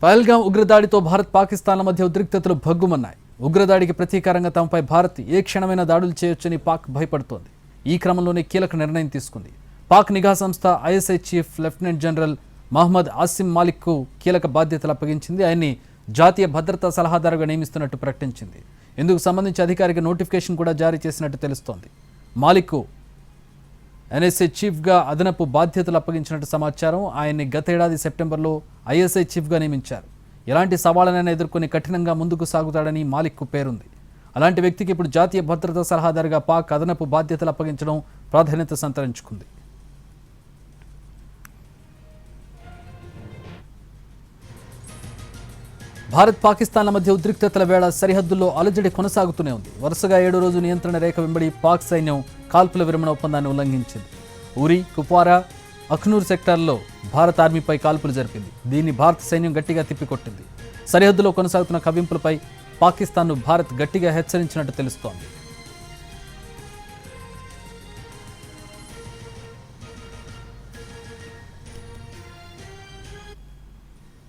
పహల్గాం ఉగ్రదాడితో భారత్ పాకిస్తాన్ల మధ్య ఉద్రిక్తతలు భగ్గుమన్నాయి. ఉగ్రదాడికి ప్రతీకారంగా తమపై భారత్ ఏ క్షణమైనా దాడులు చేయొచ్చని పాక్ భయపడుతోంది. ఈ క్రమంలోనే కీలక నిర్ణయం తీసుకుంది. పాక్ నిఘా సంస్థ ISI chief lieutenant general Mohammad Asim మాలిక్కు కీలక బాధ్యతలు అప్పగించింది. ఆయన్ని జాతీయ భద్రతా సలహాదారుగా నియమిస్తున్నట్టు ప్రకటించింది. ఇందుకు సంబంధించి అధికారిక నోటిఫికేషన్ కూడా జారీ చేసినట్టు తెలుస్తోంది. మాలిక్కు ఎన్ఎస్ఏ చీఫ్గా అదనపు బాధ్యతలు అప్పగించినట్టు సమాచారం. ఆయన్ని గతేడాది సెప్టెంబర్లో ఐఎస్ఐ చీఫ్గా నియమించారు. ఎలాంటి సవాళ్లనైనా ఎదుర్కొని కఠినంగా ముందుకు సాగుతాడని మాలిక్కు పేరుంది. అలాంటి వ్యక్తికి ఇప్పుడు జాతీయ భద్రతా సలహాదారుగా పాక్ అదనపు బాధ్యతలు అప్పగించడం ప్రాధాన్యత సంతరించుకుంది. భారత్ పాకిస్తాన్ల మధ్య ఉద్రిక్తతల వేళ సరిహద్దుల్లో అలజడి కొనసాగుతూనే ఉంది. వరుసగా 7వ రోజు నియంత్రణ రేఖ వెంబడి పాక్ సైన్యం కాల్పుల విరమణ ఒప్పందాన్ని ఉల్లంఘించింది. ఉరి, కుప్వారా, అఖ్నూర్ సెక్టార్లో భారత ఆర్మీపై కాల్పులు జరిపింది. దీన్ని భారత సైన్యం గట్టిగా తిప్పికొట్టింది. సరిహద్దులో కొనసాగుతున్న కవ్వింపులపై పాకిస్తాన్ను భారత్ గట్టిగా హెచ్చరించినట్టు తెలుస్తోంది.